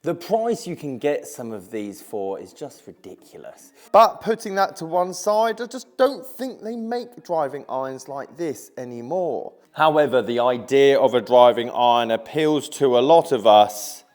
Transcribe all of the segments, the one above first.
The price you can get some of these for is just ridiculous. But putting that to one side, I just don't think they make driving irons like this anymore. However, the idea of a driving iron appeals to a lot of us.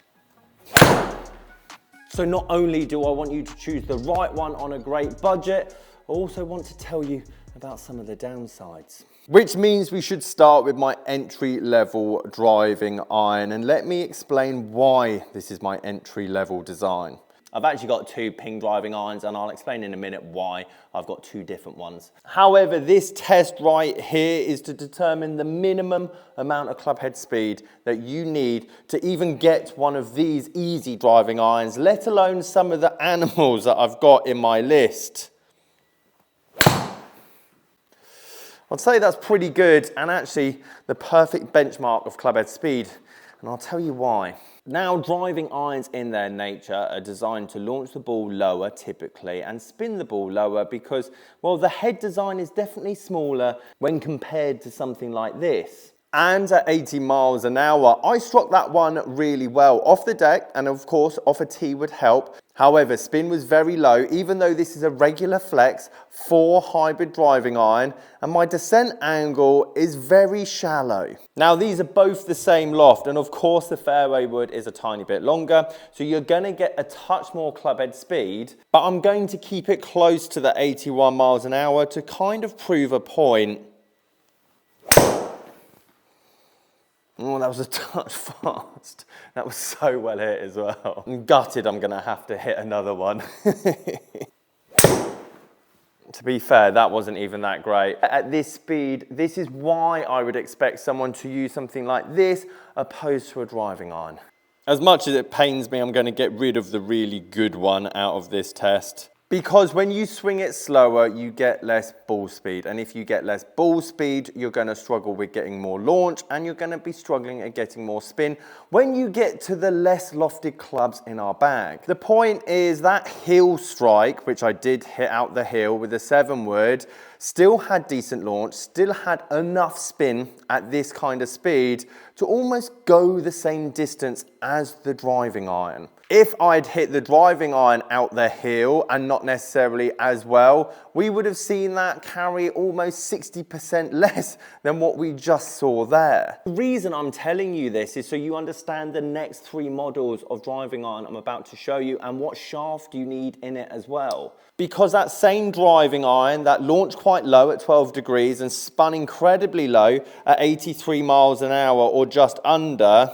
So not only do I want you to choose the right one on a great budget, I also want to tell you about some of the downsides. Which means we should start with my entry-level driving iron, and let me explain why this is my entry-level design. I've actually got two Ping driving irons, and I'll explain in a minute why I've got two different ones. However, this test right here is to determine the minimum amount of club head speed that you need to even get one of these easy driving irons, let alone some of the animals that I've got in my list. I'd say that's pretty good, and actually the perfect benchmark of club head speed, and I'll tell you why. Now, driving irons in their nature are designed to launch the ball lower typically and spin the ball lower because, well, the head design is definitely smaller when compared to something like this. And at 80 miles an hour, I struck that one really well off the deck, and of course off a tee would help. However, spin was very low, even though this is a regular flex 4 hybrid driving iron, and my descent angle is very shallow. Now, these are both the same loft, and of course the fairway wood is a tiny bit longer, so you're gonna get a touch more club head speed, but I'm going to keep it close to the 81 miles an hour to kind of prove a point. Oh, that was a touch fast. That was so well hit as well. I'm gutted I'm gonna have to hit another one. To be fair, that wasn't even that great. At this speed, this is why I would expect someone to use something like this opposed to a driving iron. As much as it pains me, I'm gonna get rid of the really good one out of this test. Because when you swing it slower, you get less ball speed. And if you get less ball speed, you're gonna struggle with getting more launch, and you're gonna be struggling at getting more spin when you get to the less lofted clubs in our bag. The point is that heel strike, which I did hit out the heel with a 7 wood, still had decent launch, still had enough spin at this kind of speed to almost go the same distance as the driving iron. If I'd hit the driving iron out the heel and not necessarily as well, we would have seen that carry almost 60% less than what we just saw there. The reason I'm telling you this is so you understand the next 3 models of driving iron I'm about to show you and what shaft you need in it as well. Because that same driving iron that launched quite low at 12 degrees and spun incredibly low at 83 miles an hour or just under,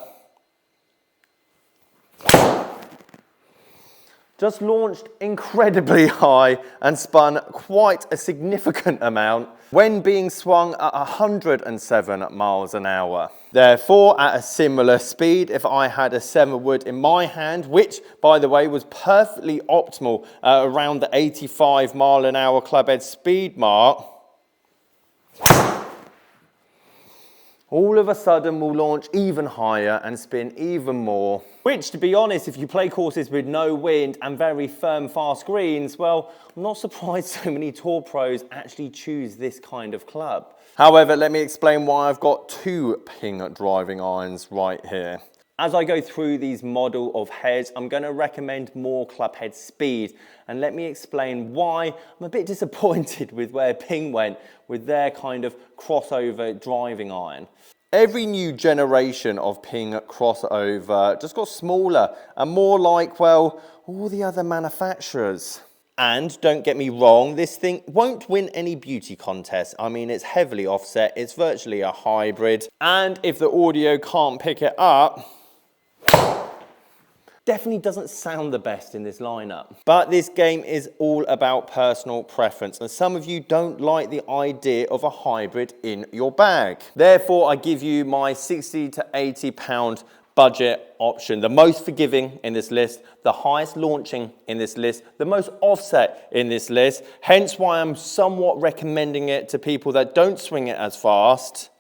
just launched incredibly high and spun quite a significant amount when being swung at 107 miles an hour. Therefore, at a similar speed, if I had a 7 wood in my hand, which, by the way, was perfectly optimal around the 85 mile an hour club head speed mark, all of a sudden will launch even higher and spin even more. Which, to be honest, if you play courses with no wind and very firm, fast greens, well, I'm not surprised so many tour pros actually choose this kind of club. However, let me explain why I've got 2 Ping driving irons right here. As I go through these model of heads, I'm going to recommend more club head speed. And let me explain why I'm a bit disappointed with where Ping went with their kind of crossover driving iron. Every new generation of Ping crossover just got smaller and more like, well, all the other manufacturers. And don't get me wrong, this thing won't win any beauty contests. I mean, it's heavily offset, it's virtually a hybrid. And if the audio can't pick it up, definitely doesn't sound the best in this lineup. But this game is all about personal preference, and some of you don't like the idea of a hybrid in your bag. Therefore, I give you my 60 to 80 pound budget option, the most forgiving in this list, the highest launching in this list, the most offset in this list, hence why I'm somewhat recommending it to people that don't swing it as fast.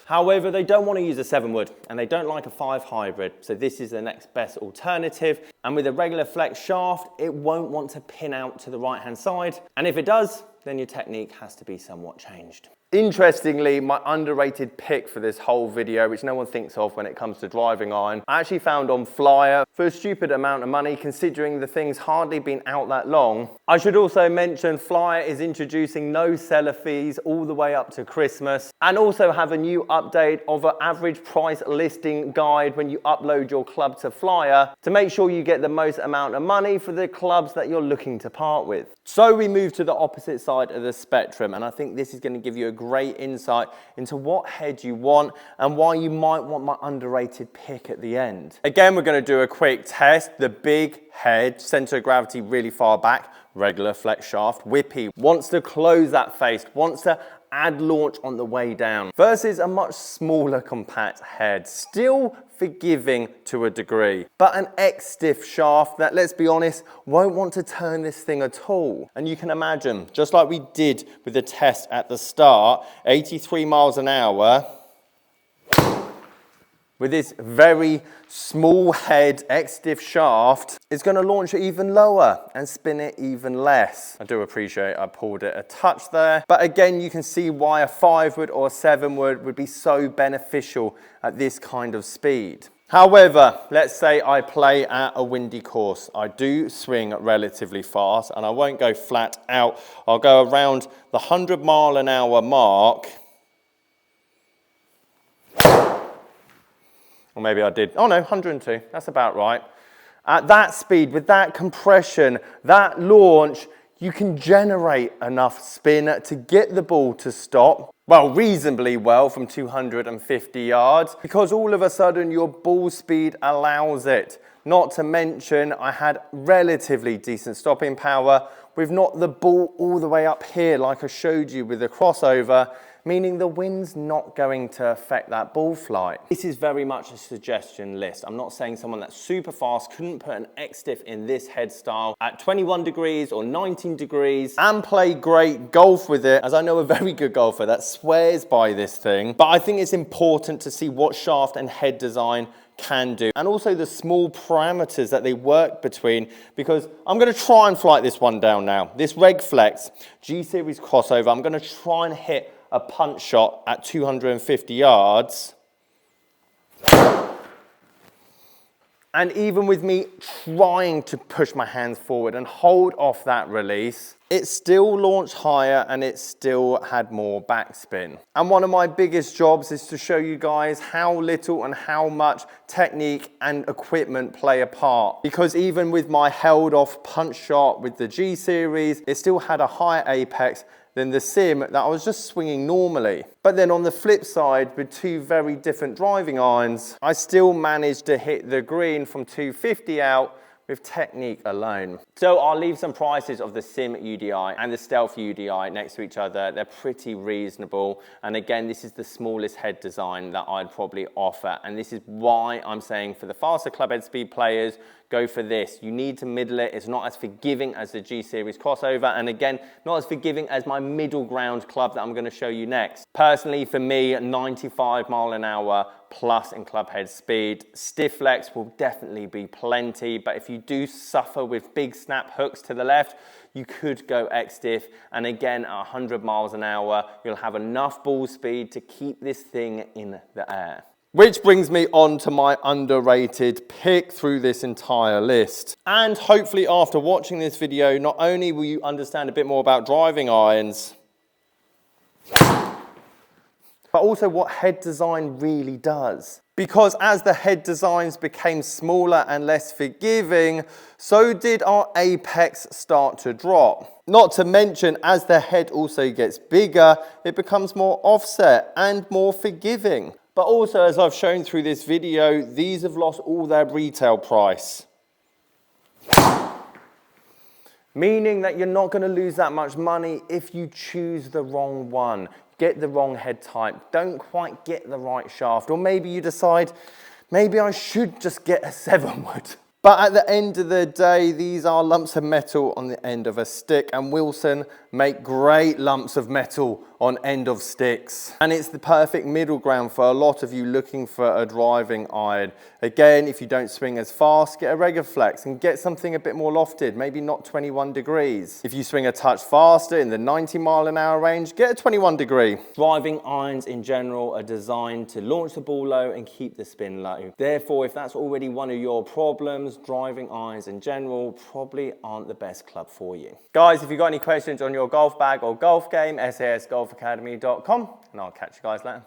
However, they don't want to use a 7 wood and they don't like a 5 hybrid, so this is the next best alternative. And with a regular flex shaft, it won't want to pin out to the right hand side. And if it does, then your technique has to be somewhat changed. Interestingly, my underrated pick for this whole video, which no one thinks of when it comes to driving iron, I actually found on Flyer for a stupid amount of money, considering the thing's hardly been out that long. I should also mention Flyer is introducing no seller fees all the way up to Christmas, and also have a new update of an average price listing guide when you upload your club to Flyer to make sure you get the most amount of money for the clubs that you're looking to part with. So we move to the opposite side of the spectrum, and I think this is going to give you a great insight into what head you want and why you might want my underrated pick at the end. Again, we're going to do a quick test. The big head, center of gravity really far back, regular flex shaft. Whippy wants to close that face, wants to add launch on the way down, versus a much smaller compact head, still forgiving to a degree, but an X-stiff shaft that, let's be honest, won't want to turn this thing at all. And you can imagine, just like we did with the test at the start, 83 miles an hour, with this very small head X-stiff shaft, it's going to launch it even lower and spin it even less. I do appreciate I pulled it a touch there, but again, you can see why a 5 wood or a 7 would be so beneficial at this kind of speed. However, let's say I play at a windy course. I do swing relatively fast, and I won't go flat out. I'll go around the 100 mile an hour mark. Or maybe I did, oh no, 102, that's about right. At that speed, with that compression, that launch, you can generate enough spin to get the ball to stop, well, reasonably well from 250 yards, because all of a sudden your ball speed allows it. Not to mention, I had relatively decent stopping power with not the ball all the way up here like I showed you with the crossover, meaning the wind's not going to affect that ball flight. This is very much a suggestion list. I'm not saying someone that's super fast couldn't put an X-stiff in this head style at 21 degrees or 19 degrees and play great golf with it, as I know a very good golfer that swears by this thing. But I think it's important to see what shaft and head design can do, and also the small parameters that they work between, because I'm going to try and flight this one down now. This Reg Flex G-Series crossover, I'm going to try and hit a punch shot at 250 yards. And even with me trying to push my hands forward and hold off that release, it still launched higher and it still had more backspin. And one of my biggest jobs is to show you guys how little and how much technique and equipment play a part. Because even with my held off punch shot with the G Series, it still had a higher apex than the sim that I was just swinging normally. But then on the flip side, with two very different driving irons, I still managed to hit the green from 250 out with technique alone. So I'll leave some prices of the Sim UDI and the Stealth UDI next to each other. They're pretty reasonable. And again, this is the smallest head design that I'd probably offer. And this is why I'm saying for the faster club head speed players, go for this. You need to middle it. It's not as forgiving as the G-Series crossover. And again, not as forgiving as my middle ground club that I'm going to show you next. Personally, for me, 95 mile an hour plus in club head speed. Stiff flex will definitely be plenty, but if you do suffer with big snap hooks to the left, you could go X-stiff, and again, at 100 miles an hour, you'll have enough ball speed to keep this thing in the air. Which brings me on to my underrated pick through this entire list. And hopefully after watching this video, not only will you understand a bit more about driving irons, but also what head design really does. Because as the head designs became smaller and less forgiving, so did our apex start to drop. Not to mention, as the head also gets bigger, it becomes more offset and more forgiving. But also, as I've shown through this video, these have lost all their retail price. Meaning that you're not going to lose that much money if you choose the wrong one. Get the wrong head type, don't quite get the right shaft, or maybe you decide, maybe I should just get a 7 wood. But at the end of the day, these are lumps of metal on the end of a stick, and Wilson make great lumps of metal on end of sticks. And it's the perfect middle ground for a lot of you looking for a driving iron. Again, if you don't swing as fast, get a regular flex and get something a bit more lofted, maybe not 21 degrees. If you swing a touch faster in the 90-mile-an-hour range, get a 21 degree. Driving irons in general are designed to launch the ball low and keep the spin low. Therefore, if that's already one of your problems, driving irons in general probably aren't the best club for you. Guys, if you've got any questions on your golf bag or golf game, sasgolfacademy.com, and I'll catch you guys later.